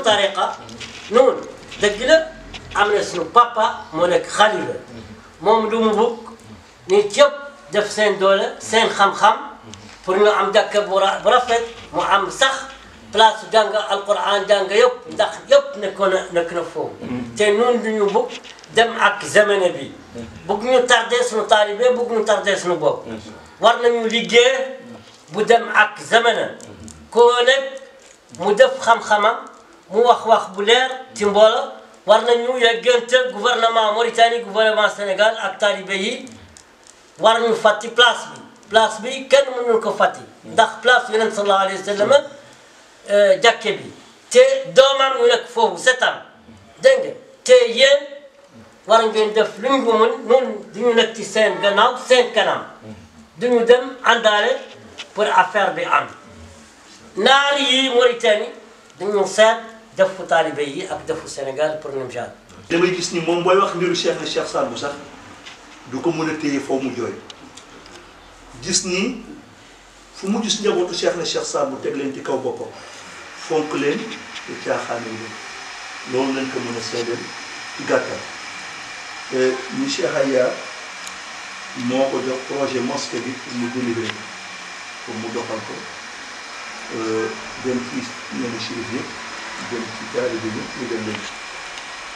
tariqa noonu dëgg la am na suñu papa moo nekk xalifa moom lu mu bëgg ni cëpp def seen doole seen xam-xam pour ñu am jàkka bu rafet mu am sax place jàng alquran jàng yëpp ndax yëpp nekk na foofu te noonu duñu bëgg dem ak zamane bi bëgg ñu tardé suñu taalibe bëgg ñu tardé suñu bopp war nañu liggéey bu dem ak zamane koo nekk mu def xam-xamam mu wax bu leer ci mbooloo war nañu yeggante gouvernement Mauritanie gouvernement Sénégal ak taalibe yi war ñu fàtti place bi kenn mënul ko fàtti ndax place Yonent sallallahu alayhi wa sallam jàkke bi te doomam ñu nekk foofu setaan dégg nga te yéen war ngeen def lu ñu ko mën noonu duñu nekk ci seen gannaaw seen kanam duñu dem àndaale pour affaire bi am naar yi Mauritanie dañu seet defu taalibe yi ak defu Sénégal pour ñoom jaar. damay gis ni moom booy wax mbiru Cheikh na Cheikh Saad Bou sax du ko mën a téye foo mu jooy gis ni fu mu gis njabootu Cheikh na Cheikh Saad Bou teg leen ci kaw boppam fonk leen te caaxaane leen loolu lañ ko mën a seedeel ci gàttal ñu Cheikh Aya moo ko jox projet mosquée bi pour mu délivrer pour mu doxal ko dem ci ñoom chérif yëpp dem ci taalibe bi ñu dem leen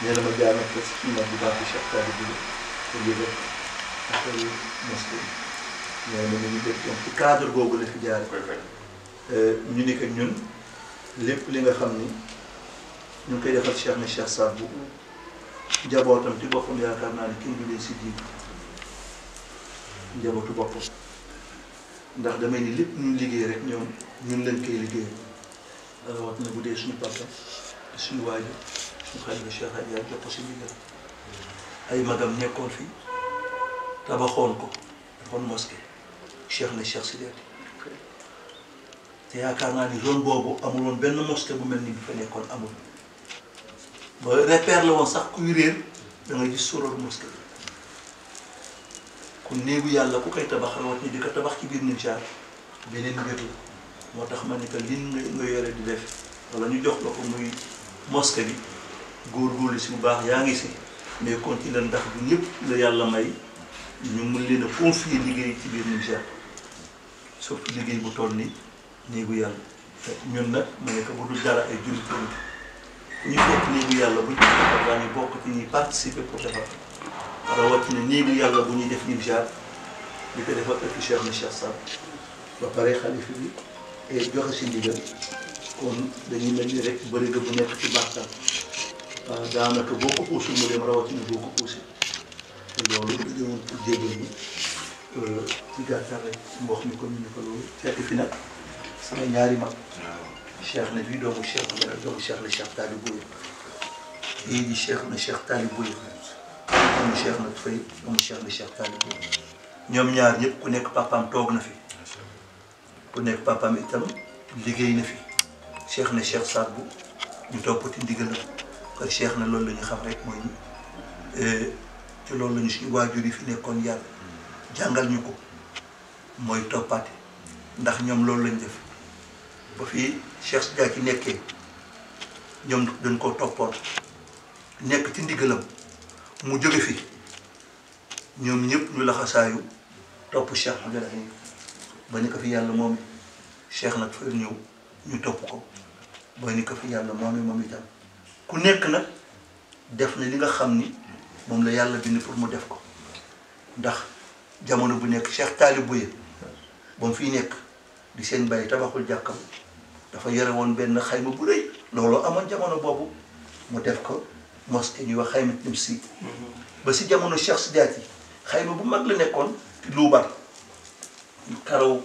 nee na ma jaar na ko si bu baax bi Cheikh taalibe bi pour yëgal affaire mosquée bi nee na ñu def donc ci cadre boobu la fi jaare ñu ni que ñun lépp li nga xam ni ñu ngi koy defal Cheikh na Cheikh Saad Bou njabootam ci boppam yaakaar naa ne kenn du leen si jiitu njabootu boppam ndax damay ni lépp ñu liggéey rek ñoom ñun lañ koy liggéey rawat na bu dee suñu papa suñu waajur suñu xalifa Cheikh Aya jox ko si ndigal ay magam nekkoon fi tabaxoon ko defoon mosquée Cheikh na Cheikh Sidiati te yaakaar naa ni zone boobu amul woon benn mosquée bu mel ni bi fa nekkoon amul ba repère la woon sax kuy réer da nga gis soroor mosquée kon néegu yàlla ku koy tabax rawat ni di ko tabax ci biir Nimzaat beneen mbir la moo tax ma ni que lin nga yore di def wala ñu jox la ko muy mosquée bi góorgóorlu si bu baax yaa ngi si mais continuer ndax du ñëpp la yàlla may ñu mun leen a confier liggéey ci biir Nimzaat surtout liggéey bu toll ni néegu yàlla ñun nag ma ne que bu dul dara ay jullit lañu ku ñu fekk néegu yàlla buñ ko defar daañu bokk ci ñuy participer pour defar rawatina néegu yàlla bu ñuy def Nimzaat di ko defar ëpp Cheikh na Cheikh Saad ba pare xalifa bi et joxe si ndigal kon dañuy mel ni rek bëri nga bu nekk ci bàttal daanaka boo ko puusul mu dem rawatina boo ko puusee te loolu dañu woon pour jégal ñi ci gàttal rek mbox mi comme ni ko loolu fekk fi nag sama ñaari mag Cheikh na bii doomu Cheikh na Cheikh Talib Bouye yii di Cheikh na Cheikh Talib Bouye doomu Cheikh na Faye doomu Cheikh na Cheikh Talib Bouye ñoom ñaar ñëpp ku nekk papaam toog na fi ku nekk papaam itam liggéey na fi Cheikh na Cheikh Saad Bou ñu toppati ndigal kon Cheikh na loolu la ñu xam rek mooy te loolu la ñu suñu waajur yi fi nekkoon yàlla jàngal ñu ko mooy toppaate ndax ñoom loolu lañ def ba fii Cheikh Sidiati nekkee ñoom dañ koo toppoon nekk ci ndigalam mu jóge fi ñoom ñëpp ñu laxasaayu topp Cheikh Abdoulaye ba ni ko fi yàlla moom Cheikh nag fa ñëw ñu topp ko ba ni ko fi yàlla moom itam ku nekk nag def na li nga xam ni moom la yàlla bind pour mu def ko ndax jamono bu nekk Cheikh Talib Bouye ba mu fiy nekk di seen bàyyi tabaxul jàkkam dafa yore woon benn xayma bu rëy looloo amoon jamono boobu mu def ko mosquée ñuy wax xayma Nimsi ba si jamono Cheikh Sidiati xayma bu mag la nekkoon luubar karaw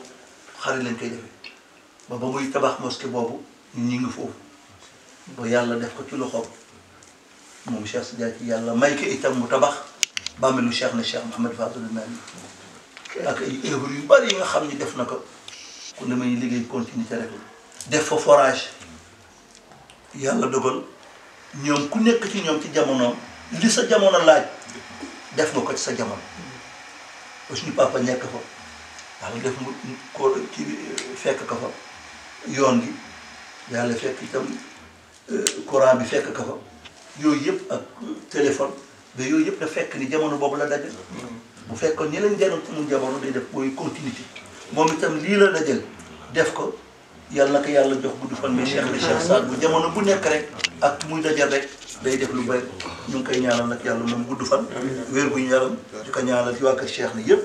xari lañ koy defee ba muy tabax mosquée boobu ñu ngi foofu ba yàlla def ko ci loxoom moom Cheikh Sidiati yàlla may ko itam mu tabax bàmmeelu Cheikh na Cheikh Mouhamed Fadel Nani ak ay œuvre yu bari yi nga xam ni def na ko ku ne may liggéey continuité rek def fa forage yàlla dogal ñoom ku nekk ci ñoom ci jamonoom li sa jamono laaj def nga ko ci sa jamono ba suñu papa nekk fa yàlla def mu ko ci fekk ka fa yoon gi yàlla fekk itam courant bi fekk ka fa yooyu yëpp ak téléphone mais yooyu yëpp da fekk ni jamono boobu la daje bu fekkoon ñi lañ jaroon mu jamono day def mooy continuité moom itam lii la dajal def ko yàlla na ko yàlla jox gudd fan mais Cheikh Saad bu jamono bu nekk rek ak muy dajal rek day def lu bari ñu ngi koy ñaanal nag yàlla moom gudd fan wér gu ñu yaram di ko ñaanal ci waa kër Cheikh ni yëpp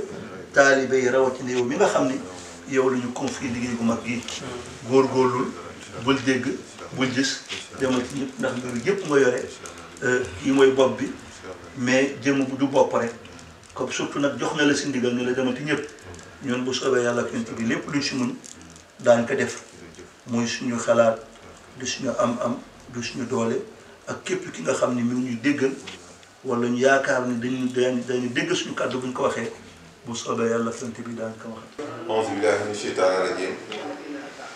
taalibe yi rawatina yow mi nga xam ni yow la ñu confié liggéey bu mag gi góorgóorlul bul dégg bul gis demal ci ñëpp ndax mbiru yëpp nga yore kii mooy bopp bi mais jëm du bopp rek comme surtout nag jox na la si ndigal ni la demal ci ñëpp ñoon bu soobee yàlla ak yonent bi lépp luñ si mun daañ ko def muy suñu xalaat du suñu am-am du suñu doole ak képp ki nga xam ni mi ngi ñuy déggal wala ñu yaakaar ni dañu dégg suñu kàddu buñ ko waxee bu soobee yàlla ak yonent bi daañ ko wax. auzu billaahi mina sheytaani rajiim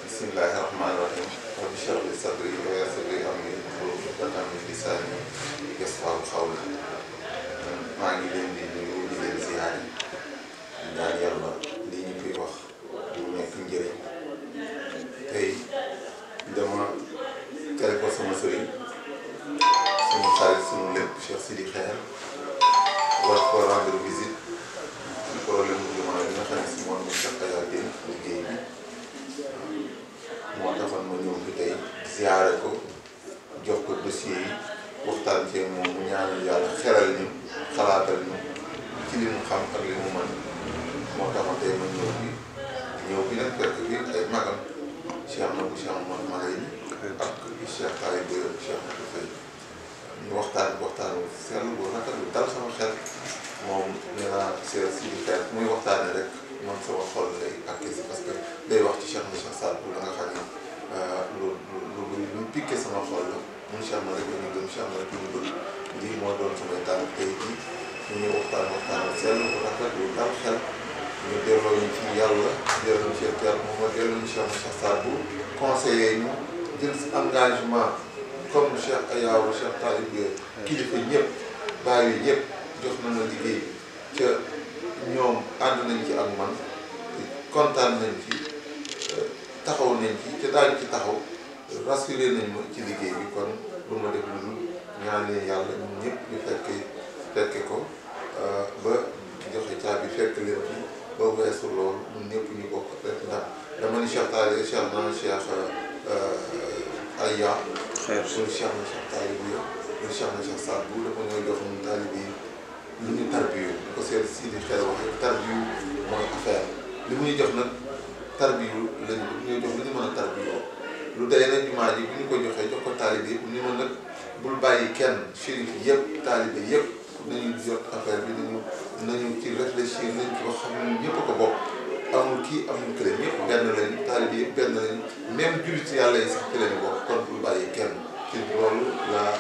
bismillaahi rahmaani rahiim rabbi shrah li sadri wa yassir li amri wahlul uqdatan min lisaani yafqahu qawli maa ngi leen di nuyu di leen ziyaare ñaan yàlla lii ñu koy wax du nekk njëriñ tey dama tere ko sama sëriñ sama xarit sama lépp Cheikh Sidi Xeer war ko rendre visite ci problème mu jumaa bi nga xam ne si moom mu Cheikh Aya Diène liggéey bi moo taxoon ma ñëw fi tey ziyaare ko jox ko dossier yi waxtaan ci moom mu ñaanal yàlla xeral ñu xalaatal ñu ci li mu xam ak li mu mën moo taxoon tey ma ñëw bi nag fekk bi ay magam Cheikh Nabou Cheikh Mouhamed Mahi ak Cheikh Taïb Cheikh Nabou Faye ñu waxtaan bu sell bu rafet bu dal sama xel moom nee naa Cheikh Sidi Xeer muy waxtaanee rek man sama xol lay akkisi parce que day wax ci Cheikh Saad bu la nga xam ne lu piqué sama xol la mun Cheikh na rek la ñu gëm Cheikh na rek la ñu bëgg lii moo doon samay tànk tey jii ñu ñuy waxtaan bu sell bu rafet bu dal xel ñu delloo ñu ci yàlla delloo ñu ci yàlla moom delloo ñu Cheikh Saad bu conseiller ñu jël engagement comme Cheikh Ayaw Cheikh Taïb kilifa ñëpp bàyyi ñëpp jox na ma liggéey ca ñoom ànd nañ ci ak man kontaan nañ ci taxaw nañ ci te daañu ci taxaw rassuré nañ ma ci liggéey bi kon lu ma def lu dul ñaanee yàlla ñun ñëpp ñu fekke ko ba joxe caabi fekk leen ci ba weesu loolu ñun ñëpp ñu bokk rek ndax dama ni Cheikh Taïb Cheikh na Cheikh Aya suñu Cheikh na Cheikh Taïb bu suñu Cheikh na Cheikh Saad bu dafa ñooy jox ñun taalib yi lu ñu tarbiyu ko seen Sidi Xeer waxee tarbiyu mooy affaire li muy jox nag tarbiyu lañu ñuy jox lu ñu mën a tarbiyoo lu day nag jumaa ji bu ñu ko joxee jox ko taalib yëpp ni ma nag bul bàyyi kenn shérif yëpp taalibe yëpp nañu jot affaire bi nañu ci réfléchir nañ ci wax xam ne ñëpp ko bokk amul kii amul kële ñëpp benn lañu taalibe yëpp benn lañu même jullit yàlla yi sax ci lañu bokk kon bul bàyyi kenn ci loolu laa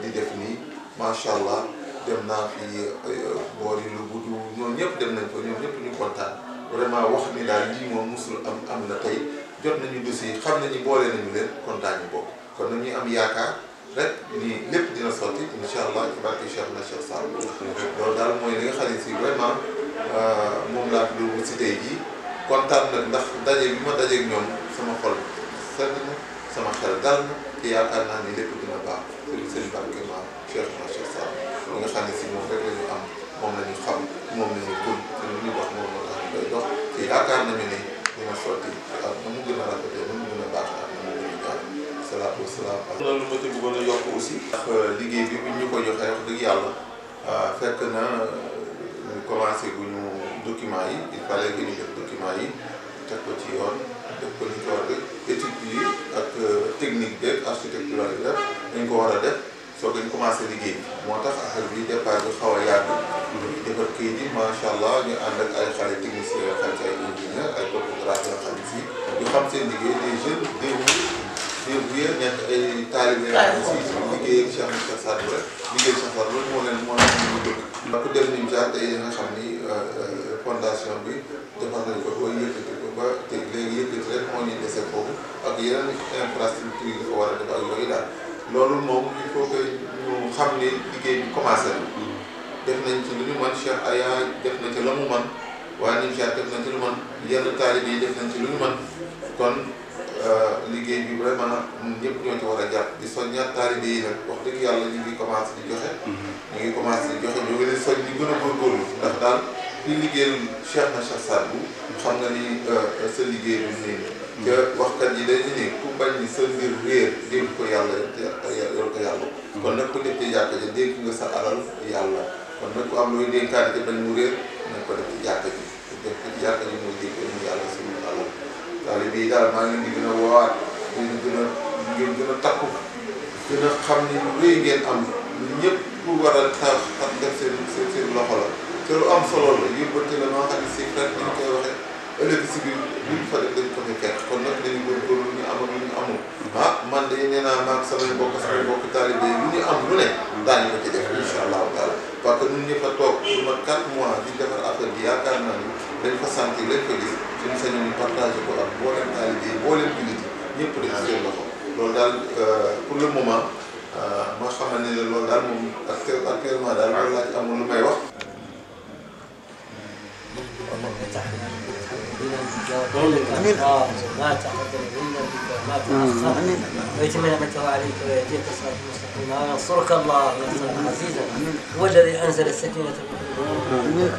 di def nii macha allah dem naa fi boor yi lu gudd ñoom ñëpp dem nañ ko ñoom ñëpp ñu kontaan vraiment wax ni daal lii moom musul am na tey jot nañu dossier xam nañu boole nañu leen kontaan ñu bokk kon nañuy am yaakaar rek ni lépp dina sotti incha allah ci barke Cheikh na Cheikh Saad bu loolu daal mooy li nga xam ne si vraiment moom laa fi doon si tey jii kontaan nag ndax daje bi ma dajeeg ñoom sama xol sedd na sama xel dal na te yaakaar naa ni lépp dina baax seen barke ma Cheikh na Cheikh Saad bu li nga xam ne si moom rek la ñu am moom la ñu xam moom la ñu gëm te lu ñu wax moom moo tax ñu koy dox te yaakaar nañu ni dina sotti ak na mu gën a rafetee na mu gën a baax ak na mu gën a gaaw salaatu wasalaam. loolu ma ci bëggoon a yokk aussi. ndax liggéey bi bu ñu ko joxee wax dëgg yàlla fekk na ñu commencé bu ñu documents yi il fallait que ñu def documents yi teg ko ci yoon def ko ni ko war a def étude yi ak technique beeg architectural yi def dañ ko war a def soo ko ñu commencé liggéey bi moo tax affaire bi départ bi xaw a yàgg. defar kayit yi macha allah ñu ànd ak ay xale techniciens yoo xam ne ay ingénieur ay topographe yoo xam ne si ñu xam seen liggéey des jeunes dévoués nekk ay taalibe yoo xam ne si liggéey ak Cheikh Saad bu rek liggéey Cheikh Saad loolu moo leen ñu bëgg. ku dem ni jaar tey nga xam ni fondation bi defar nañ ko ba yëkkati ko ba te léegi yëkkati rek moo ñuy dese foofu ak yeneen infrastructure yi dafa war a def ak yooyu daal loolu moom il faut que ñu xam ni liggéey bi commencé na def nañ ci lu ñu mën Cheikh Aya def na ci la mu mën waa Nimchat def nañ ci lu mën yenn taalibe yi def nañ ci lu ñu mën kon liggéey bi vraiment ñëpp ñoo ci war a jàpp di soññaat taalibe yi nag wax dëgg yàlla ñu ngi commencé di joxe ñu ngi commencé di joxe ñu ngi leen soñ ñu gën a góorgóorlu ndax daal li liggéeyal Cheikh na Cheikh Saad Bou xam nga ni sa liggéey bi nii te waxkat yi dañu ni ku bañ ni sa mbir réer dénk ko yàlla yor ko yàlla kon nag ku def ci jàkka ji dénk nga sa alal yàlla kon nag ku am looy dénkaane te bañ mu réer nañ ko def ci jàkka ji def ko ci jàkka ji mooy dénk mu yàlla suñu alal daal bii daal maa ngi leen di gën a woowaat ngeen gën a takku gën a xam ni lu rëy ngeen am ñëpp ku war a tax def seen loxo la te lu am solo la yóbbante la maa xam ne si ren ni ñu koy waxee ëllëg si biir luñ fa def dañ ko fi fekk kon nag dañu góorgóorlu lu ñu am ak lu ñu amul man de nee naa maag samay mbokk taalibe yi lu ñu am lu ne daañu ko ci def incha allahu taala parce que ñun ñëpp a toog lu mat 4 mois di defar affaire bi yaakaar naa ni dañ ko sentir lañ ko gis suñu sañoon ñu partagé ko ak mboolem taalibe yi mboolem jullit yi ñëpp def seen loxo loolu daal pour le moment ma xamal ne loolu daal moom actuellement daal loolu laa ci amul lu may wax. ما تقدم منا ما تأخر ويتم نعمته عليك ويهديك صراطا مستقيما وينصرك الله نصرا عزيزا هو الذي أنزل السكينة في قلوب